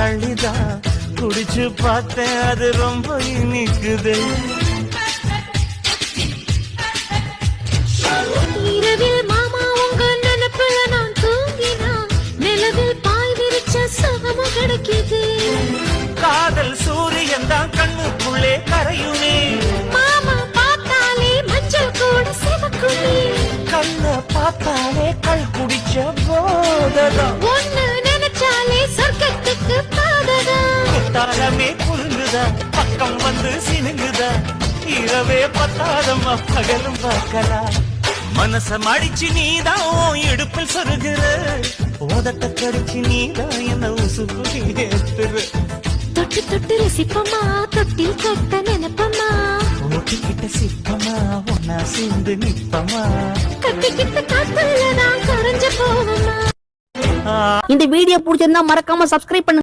கள்ளிதான் குடிச்சு பார்த்தேன் அது ரொம்ப இனிக்குது. இரவில் மாமா உங்க நினைப்புல நான் தூங்கினா நிலவில் பாய் விரிச்ச சுகமும் கிடைக்குது. காதல் சூரியன் தான் கண்ணுக்குள்ளே கரையுமே. மாமா பார்த்தாலே மஞ்சள் கூட சிவக்குமே. கண்ண பார்த்தாலே கள் குடிச்ச போததான். ஒன்னு நினைச்சாலே சொர்க்கத்துக்கு பாததான். குத்தாலமே குறுங்குதா பக்கம் வந்து சினுங்குதா. இரவே பத்தாதம்மா பகலும் பார்க்கலாம். மனச மடிச்சு நீதான் இடுப்பில் சொருகிற. உதட்ட கடிச்சு நீதான் என்ன உசுப்பு ஏத்துற. தொட்டு தொட்டு ரசிப்பமா தொட்டில் கட்ட நினைப்பமா. ஓட்டிக்கிட்ட சிப்பமா ஒன்னா சேர்ந்து நிப்பமா. கட்டிக்கிட்ட காத்துலதான் கரைஞ்சு போவமா. இந்த வீடியோ பிடிச்சிருந்தா மறக்காம சப்ஸ்கிரைப் பண்ணுங்க.